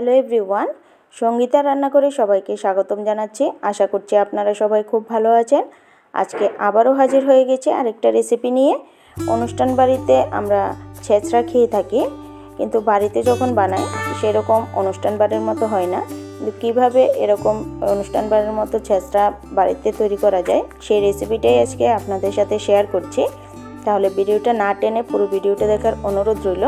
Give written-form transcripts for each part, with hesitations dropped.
Hello everyone, Sangeeta রান্না করে সবাইকে স্বাগতম জানাচ্ছি। আশা করছি আপনারা সবাই খুব ভালো আছেন। আজকে আবারও হাজির হয়ে গেছে আরেকটা রেসিপি নিয়ে। অনুষ্ঠান বাড়িতে আমরা ছেঁচড়া খেয়ে থাকি, কিন্তু বাড়িতে যখন বানাই সেরকম অনুষ্ঠান বাড়ির মতো হয় না। কিন্তু কীভাবে এরকম অনুষ্ঠান বাড়ির মতো ছেঁচড়া বাড়িতে তৈরি করা যায় সেই রেসিপিটাই আজকে আপনাদের সাথে শেয়ার করছি। তাহলে ভিডিওটা না টেনে পুরো ভিডিওটা দেখার অনুরোধ রইল।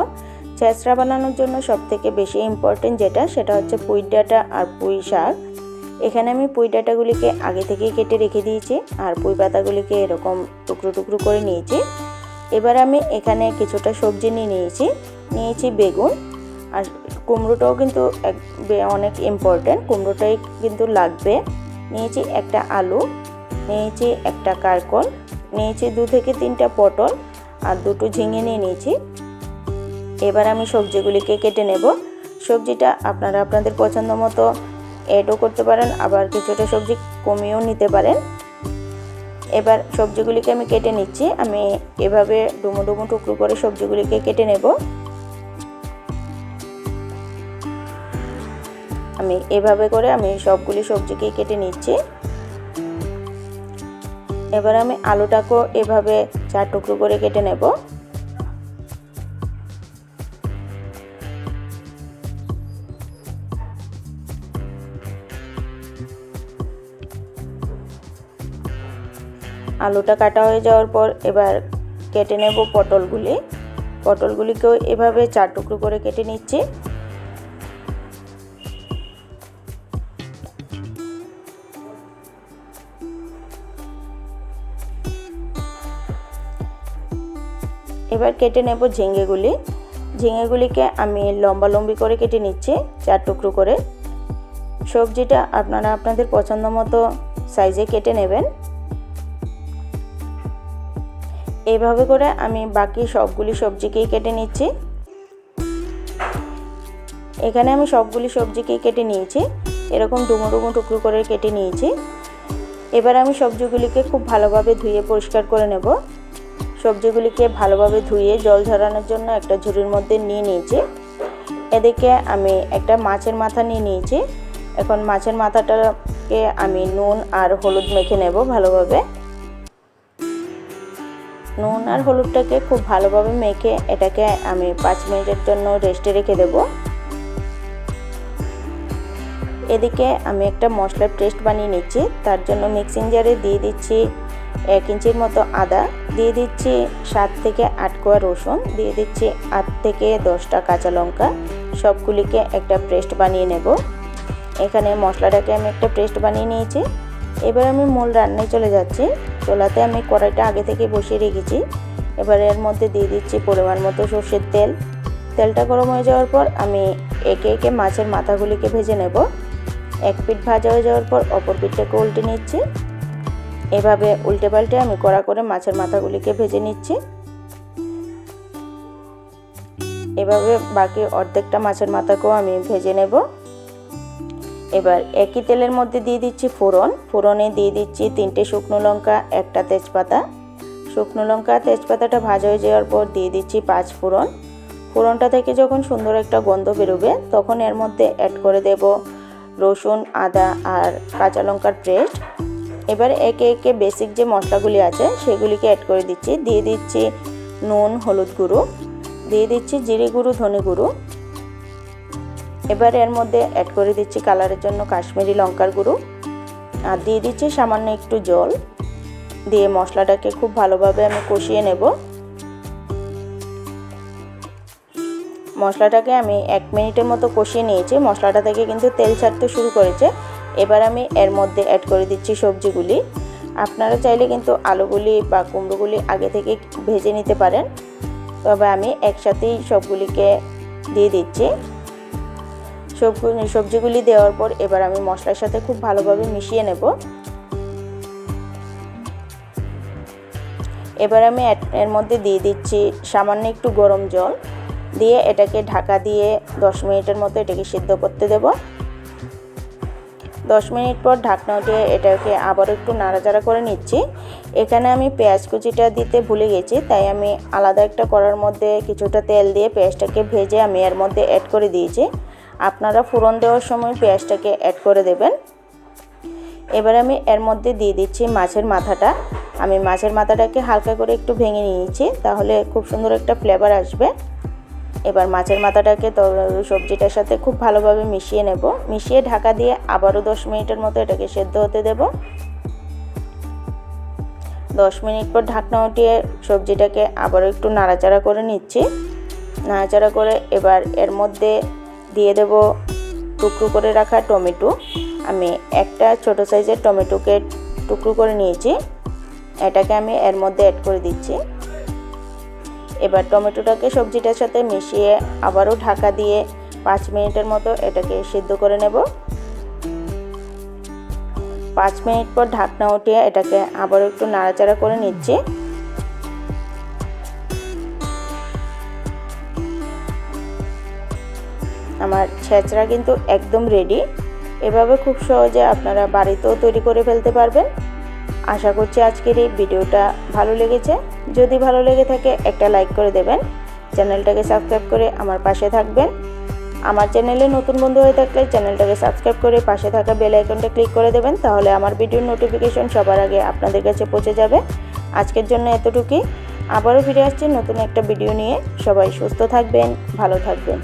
ছেঁচড়া বানানোর জন্য সবথেকে বেশি ইম্পর্টেন্ট সেটা হচ্ছে পুঁই ডাঁটা আর পুঁই শাক। এখানে আমি পুঁই ডাঁটাগুলিকে আগে থেকেই কেটে রেখে দিয়েছি আর পুঁই পাতাগুলিকে এরকম টুকরো টুকরো করে নিয়েছি। এবার আমি এখানে কিছুটা সবজি নিয়েছি বেগুন, আর কুমড়োটাও কিন্তু অনেক ইম্পর্টেন্ট, কুমড়োটাই কিন্তু লাগবে। নিয়েছি একটা আলু, নিয়েছি একটা কারকল, নিয়েছি 2 থেকে 3টা পটল আর 2টো ঝিঙে নিয়েছি। এবার আমি সবজিগুলিকে কেটে নেব। সবজিটা আপনারা আপনাদের পছন্দ মতো অ্যাডও করতে পারেন, আবার কিছুটা সবজি কমিয়েও নিতে পারেন। এবার সবজিগুলিকে আমি কেটে নিচ্ছি। আমি এভাবে ডুমো ডুমো টুকরো করে সবজিগুলিকে কেটে নেব। আমি এভাবে করে সবগুলি সবজিকেই কেটে নিচ্ছি। এবার আমি আলুটাকেও এভাবে 4 টুকরো করে কেটে নেব। আলুটা কাটা হয়ে যাওয়ার পর এবার কেটে নেব পটলগুলিকেও এভাবে 4 টুকরো করে কেটে নিচ্ছি। এবার কেটে নেব ঝিঙেগুলিকে আমি লম্বালম্বি করে কেটে নিচ্ছি 4 টুকরো করে। সবজিটা আপনারা আপনাদের পছন্দ মতো সাইজে কেটে নেবেন। এইভাবে করে আমি বাকি সবগুলি সবজিকেই কেটে নিচ্ছি। এখানে আমি সবগুলি সবজিকেই কেটে নিয়েছি, এরকম ডুমো ডুমো টুকরো করে কেটে নিয়েছি। এবার আমি সবজিগুলিকে খুব ভালোভাবে ধুয়ে পরিষ্কার করে নেব। সবজিগুলিকে ভালোভাবে ধুয়ে জল ঝরানোর জন্য একটা ঝুড়ির মধ্যে নিয়ে নিয়েছি। এদিকে আমি একটা মাছের মাথা নিয়ে নিয়েছি। এখন মাছের মাথাটাকে আমি নুন আর হলুদ মেখে নেব ভালোভাবে। নুন আর হলুদটাকে খুব ভালোভাবে মেখে এটাকে আমি 5 মিনিটের জন্য রেস্টে রেখে দেব। এদিকে আমি একটা মশলার পেস্ট বানিয়ে নিচ্ছি। তার জন্য মিক্সিং জারে দিয়ে দিচ্ছি 1 ইঞ্চির মতো আদা, দিয়ে দিচ্ছি 7 থেকে 8 কোয়া রসুন, দিয়ে দিচ্ছি 8 থেকে 10টা কাঁচা লঙ্কা। সবগুলিকে একটা পেস্ট বানিয়ে নেব। এখানে মশলাটাকে আমি একটা পেস্ট বানিয়ে নিয়েছি। এবার আমি মূল রান্নায় চলে যাচ্ছি। চুলাতে আমি কড়াইটা আগে থেকে বসিয়ে রেখেছি। এবার এর মধ্যে দিয়ে দিচ্ছি পরিমাণ মতো সরষের তেল। তেলটা গরম হয়ে যাওয়ার পর আমি একে একে মাছের মাথাগুলিকে ভেজে নেব। এক পিঠ ভাজা হয়ে যাওয়ার পর অপর পিঠটাকে উল্টে নিচ্ছি। এভাবে উল্টে পাল্টে আমি কড়া করে মাছের মাথাগুলিকে ভেজে নিচ্ছি। এভাবে বাকি অর্ধেকটা মাছের মাথাকেও আমি ভেজে নেব। এবার একই তেলের মধ্যে দিয়ে দিচ্ছি ফোড়নে দিয়ে দিচ্ছি 3টে শুকনো লঙ্কা, একটা তেজপাতা। শুকনো লঙ্কা তেজপাতাটা ভাজা হয়ে যাওয়ার পর দিয়ে দিচ্ছি 5 ফোড়নটা থেকে যখন সুন্দর একটা গন্ধ বেরোবে তখন এর মধ্যে অ্যাড করে দেব রসুন, আদা আর কাঁচা লঙ্কার পেস্ট। এবার একে একে বেসিক যে মশলাগুলি আছে সেগুলিকে অ্যাড করে দিচ্ছি। দিয়ে দিচ্ছি নুন, হলুদ গুঁড়ো, দিয়ে দিচ্ছি জিরে গুঁড়ো, ধনে গুঁড়ো। এবার এর মধ্যে অ্যাড করে দিচ্ছি কালারের জন্য কাশ্মীরি লঙ্কার গুঁড়ো, আর দিয়ে দিচ্ছি সামান্য একটু জল। দিয়ে মশলাটাকে খুব ভালোভাবে আমি কষিয়ে নেব। মশলাটাকে আমি 1 মিনিটের মতো কষিয়ে নিয়েছি। মশলাটা থেকে কিন্তু তেল ছাড়তে শুরু করেছে। এবার আমি এর মধ্যে অ্যাড করে দিচ্ছি সবজিগুলি। আপনারা চাইলে কিন্তু আলুগুলি বা কুমড়োগুলি আগে থেকে ভেজে নিতে পারেন, তবে আমি একসাথেই সবগুলিকে দিয়ে দিচ্ছি। সবজিগুলি দেওয়ার পর এবার আমি মশলার সাথে খুব ভালোভাবে মিশিয়ে নেব। এবার আমি এর মধ্যে দিয়ে দিচ্ছি সামান্য একটু গরম জল, দিয়ে এটাকে ঢাকা দিয়ে 10 মিনিটের মতো এটাকে সিদ্ধ করতে দেব। 10 মিনিট পর ঢাকনা উঠিয়ে এটাকে আবার একটু নাড়াচাড়া করে নিচ্ছি। এখানে আমি পেঁয়াজ কুচিটা দিতে ভুলে গেছি, তাই আমি আলাদা একটা কড়ার মধ্যে কিছুটা তেল দিয়ে পেঁয়াজটাকে ভেজে আমি এর মধ্যে অ্যাড করে দিয়েছি। আপনারা ফোড়ন দেওয়ার সময় পেঁয়াজটাকে অ্যাড করে দেবেন। এবার আমি এর মধ্যে দিয়ে দিচ্ছি মাছের মাথাটা। আমি মাছের মাথাটাকে হালকা করে একটু ভেঙে নিয়েছি, তাহলে খুব সুন্দর একটা ফ্লেভার আসবে। এবার মাছের মাথাটাকে সবজিটার সাথে খুব ভালোভাবে মিশিয়ে নেব। মিশিয়ে ঢাকা দিয়ে আবারও 10 মিনিটের মতো এটাকে সেদ্ধ হতে দেব। 10 মিনিট পর ঢাকনা উঠিয়ে সবজিটাকে আবারও একটু নাড়াচাড়া করে নিচ্ছি। নাড়াচাড়া করে এবার এর মধ্যে দিয়ে দেব টুকরো করে রাখা টমেটো। আমি একটা ছোট সাইজের টমেটোকে টুকরো করে নিয়েছি, এটাকে আমি এর মধ্যে অ্যাড করে দিচ্ছি। এবার টমেটোটাকে সবজিটার সাথে মিশিয়ে আবারও ঢাকা দিয়ে 5 মিনিটের মতো এটাকে সিদ্ধ করে নেব। 5 মিনিট পর ঢাকনা উঠিয়ে এটাকে আবারও একটু নাড়াচাড়া করে নিচ্ছি। আমার ছেঁচড়া কিন্তু একদম রেডি। এভাবে খুব সহজে আপনারা বাড়িতেও তৈরি করে ফেলতে পারবেন। আশা করছি আজকের এই ভিডিওটা ভালো লেগেছে। যদি ভালো লেগে থাকে একটা লাইক করে দেবেন, চ্যানেলটাকে সাবস্ক্রাইব করে আমার পাশে থাকবেন। আমার চ্যানেলে নতুন বন্ধু হয়ে থাকলে চ্যানেলটাকে সাবস্ক্রাইব করে পাশে থাকা বেল আইকনটা ক্লিক করে দেবেন, তাহলে আমার ভিডিওর নোটিফিকেশন সবার আগে আপনাদের কাছে পৌঁছে যাবে। আজকের জন্য এতটুকুই। আবারও ফিরে আসছি নতুন একটা ভিডিও নিয়ে। সবাই সুস্থ থাকবেন, ভালো থাকবেন।